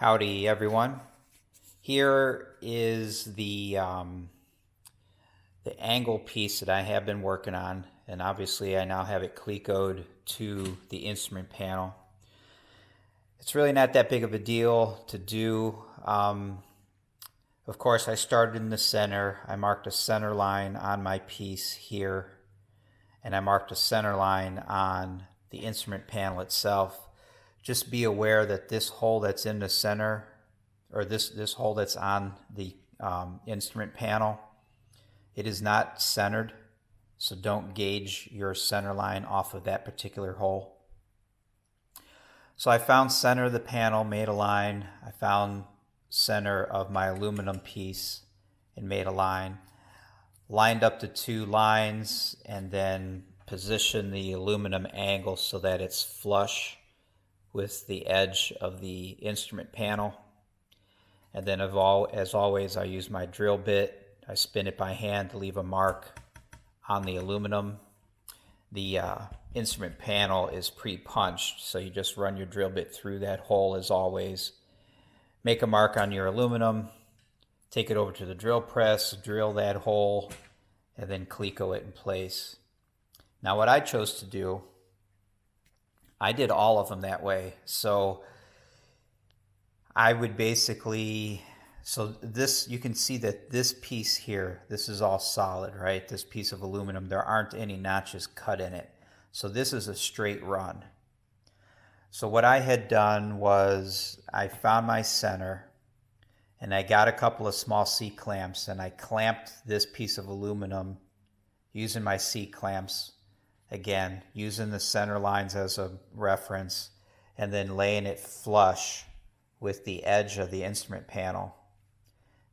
Howdy everyone. Here is the angle piece that I have been working on, and obviously I now have it clecoed to the instrument panel. It's really not that big of a deal to do. Of course, I started in the center. I marked a center line on my piece here, and I marked a center line on the instrument panel itself. Just be aware that this hole that's in the center, or this hole that's on the instrument panel, it is not centered, so don't gauge your center line off of that particular hole. So I found center of the panel, made a line. I found center of my aluminum piece and made a line. Lined up the two lines and then position the aluminum angle so that it's flush with the edge of the instrument panel. And then as always, I use my drill bit. I spin it by hand to leave a mark on the aluminum. The instrument panel is pre-punched, so you just run your drill bit through that hole as always. Make a mark on your aluminum, take it over to the drill press, drill that hole, and then cleco it in place. Now what I chose to do, I did all of them that way. So I would basically, so this, you can see that this piece here, this is all solid, right? This piece of aluminum, there aren't any notches cut in it. So this is a straight run. So what I had done was I found my center and I got a couple of small C-clamps and I clamped this piece of aluminum using my C-clamps. Again, using the center lines as a reference, and then laying it flush with the edge of the instrument panel.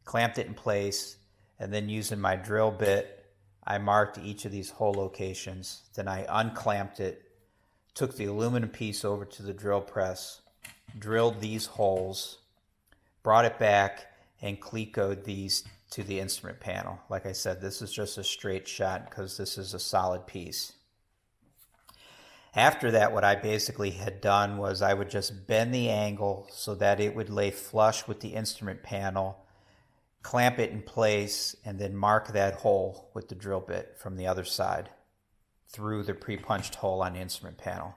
Clamped it in place, and then using my drill bit, I marked each of these hole locations. Then I unclamped it, took the aluminum piece over to the drill press, drilled these holes, brought it back, and clecoed these to the instrument panel. Like I said, this is just a straight shot because this is a solid piece. After that, what I basically had done was I would just bend the angle so that it would lay flush with the instrument panel, clamp it in place, and then mark that hole with the drill bit from the other side through the pre-punched hole on the instrument panel.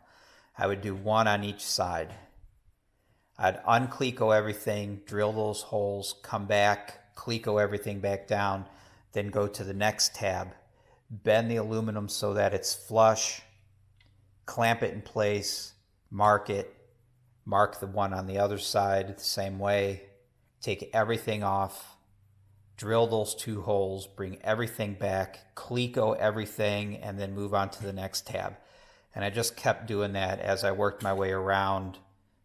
I would do one on each side. I'd uncleco everything, drill those holes, come back, cleco everything back down, then go to the next tab, bend the aluminum so that it's flush, clamp it in place, mark it, mark the one on the other side the same way, take everything off, drill those two holes, bring everything back, cleco everything, and then move on to the next tab. And I just kept doing that as I worked my way around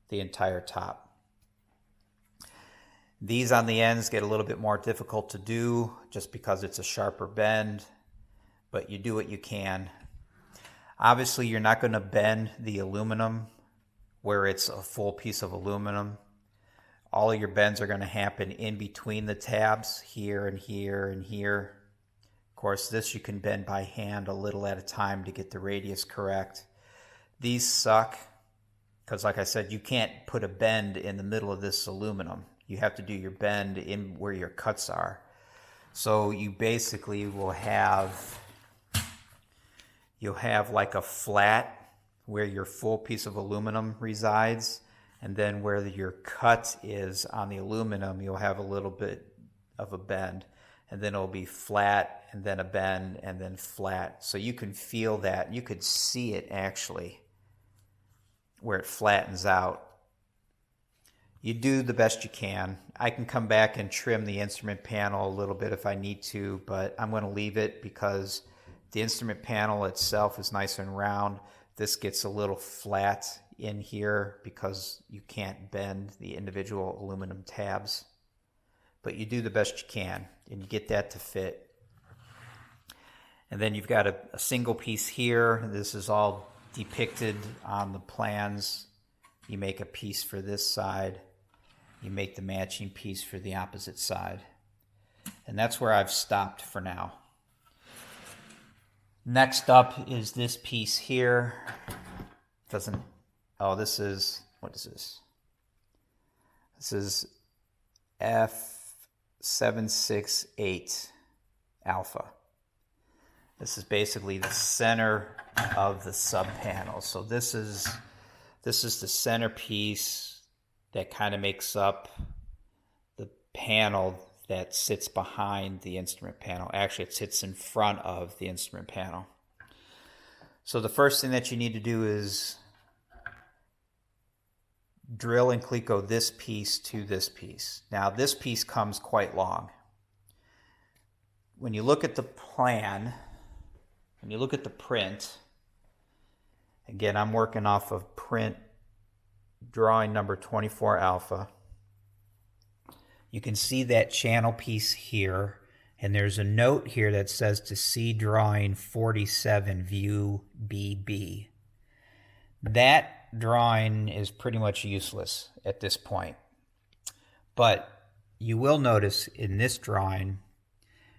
the entire top. These on the ends get a little bit more difficult to do just because it's a sharper bend, but you do what you can. Obviously, you're not going to bend the aluminum where it's a full piece of aluminum. All of your bends are going to happen in between the tabs, here and here and here. Of course, this you can bend by hand a little at a time to get the radius correct. These suck because, like I said, you can't put a bend in the middle of this aluminum. You have to do your bend in where your cuts are. So you basically will have... You'll have like a flat where your full piece of aluminum resides, and then where your cut is on the aluminum, you'll have a little bit of a bend, and then it'll be flat, and then a bend, and then flat. So you can feel that. You could see it actually where it flattens out. You do the best you can. I can come back and trim the instrument panel a little bit if I need to, but I'm going to leave it because the instrument panel itself is nice and round. This gets a little flat in here because you can't bend the individual aluminum tabs. But you do the best you can, and you get that to fit. And then you've got a single piece here. This is all depicted on the plans. You make a piece for this side. You make the matching piece for the opposite side. And that's where I've stopped for now. Next up is this piece here. This is, what is this? This is F768 alpha. This is basically the center of the sub panel. So this is the centerpiece that kind of makes up the panel that sits behind the instrument panel. Actually, it sits in front of the instrument panel. So the first thing that you need to do is drill and cleco this piece to this piece. Now this piece comes quite long. When you look at the plan, when you look at the print, again, I'm working off of print drawing number 24 alpha. You can see that channel piece here, and there's a note here that says to see drawing 47 view BB. That drawing is pretty much useless at this point. But you will notice in this drawing,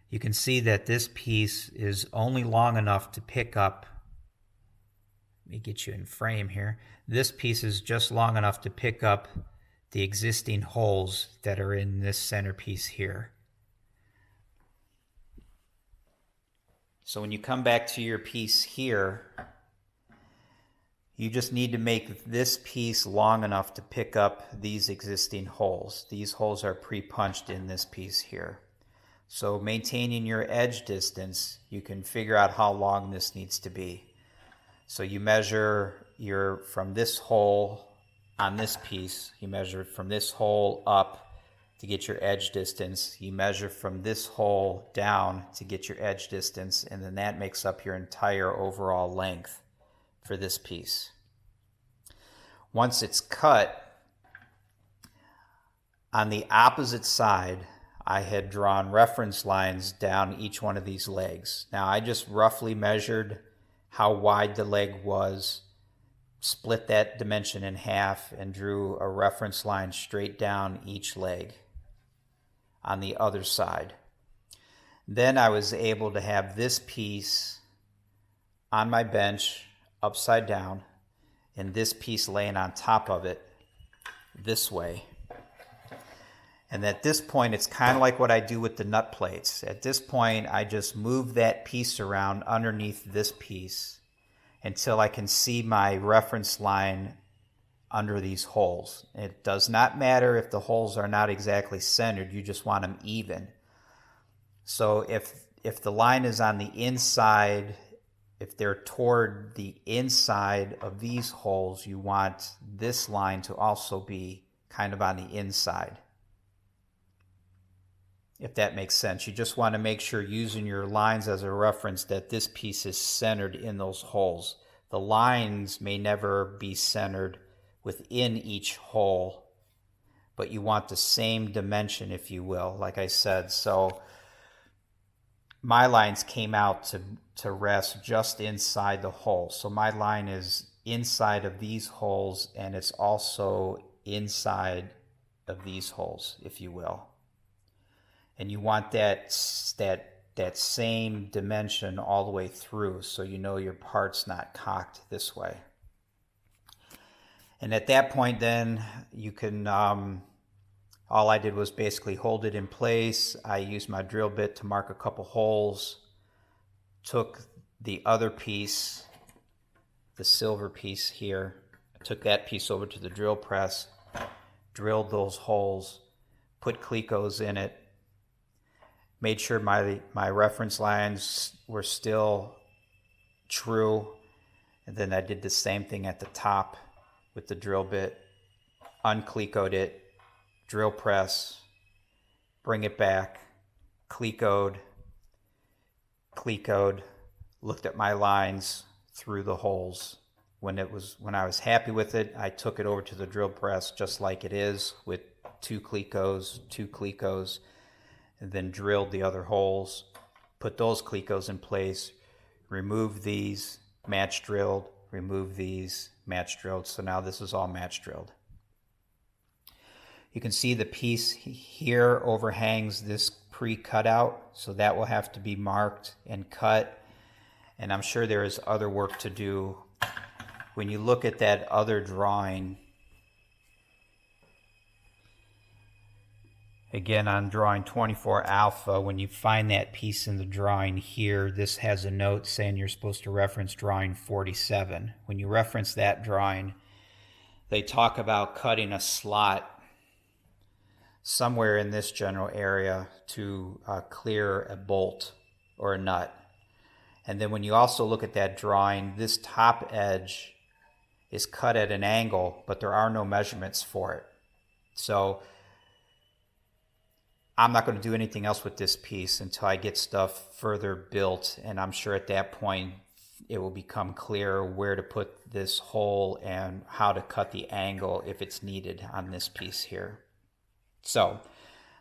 you can see that this piece is only long enough to pick up, let me get you in frame here, this piece is just long enough to pick up the existing holes that are in this centerpiece here. So when you come back to your piece here, you just need to make this piece long enough to pick up these existing holes. These holes are pre-punched in this piece here. So maintaining your edge distance, you can figure out how long this needs to be. So you measure from this hole on this piece, you measure from this hole up to get your edge distance. You measure from this hole down to get your edge distance, and then that makes up your entire overall length for this piece. Once it's cut, on the opposite side, I had drawn reference lines down each one of these legs. Now I just roughly measured how wide the leg was, split that dimension in half, and drew a reference line straight down each leg on the other side. Then I was able to have this piece on my bench upside down and this piece laying on top of it this way. And at this point, it's kind of like what I do with the nut plates. At this point, I just move that piece around underneath this piece until I can see my reference line under these holes. It does not matter if the holes are not exactly centered, you just want them even. So if the line is on the inside, if they're toward the inside of these holes, you want this line to also be kind of on the inside. If that makes sense. You just want to make sure, using your lines as a reference, that this piece is centered in those holes. The lines may never be centered within each hole, but you want the same dimension, if you will, like I said. So my lines came out to rest just inside the hole. So my line is inside of these holes, and it's also inside of these holes, if you will. And you want that same dimension all the way through, so you know your part's not cocked this way. And at that point, then you can, all I did was basically hold it in place. I used my drill bit to mark a couple holes, took the other piece, the silver piece here, I took that piece over to the drill press, drilled those holes, put clecos in it, made sure my reference lines were still true, and then I did the same thing at the top with the drill bit, unclecoed it, drill press, bring it back, clecoed, looked at my lines through the holes. When I was happy with it, I took it over to the drill press just like it is, with two clecos, and then drilled the other holes, put those clecos in place, remove these, match drilled, remove these, match drilled. So now this is all match drilled. You can see the piece here overhangs this pre-cutout, so that will have to be marked and cut. And I'm sure there is other work to do. When you look at that other drawing, Again, on drawing 24 alpha, when you find that piece in the drawing here, this has a note saying you're supposed to reference drawing 47. When you reference that drawing, they talk about cutting a slot somewhere in this general area to clear a bolt or a nut. And then when you also look at that drawing, this top edge is cut at an angle, but there are no measurements for it. So I'm not going to do anything else with this piece until I get stuff further built, and I'm sure at that point it will become clear where to put this hole and how to cut the angle if it's needed on this piece here. So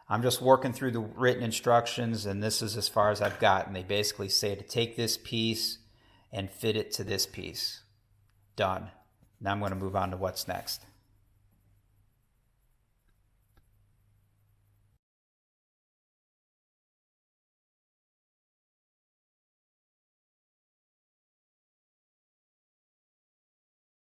I'm just working through the written instructions, and this is as far as I've gotten. They basically say to take this piece and fit it to this piece. Done. Now I'm going to move on to what's next.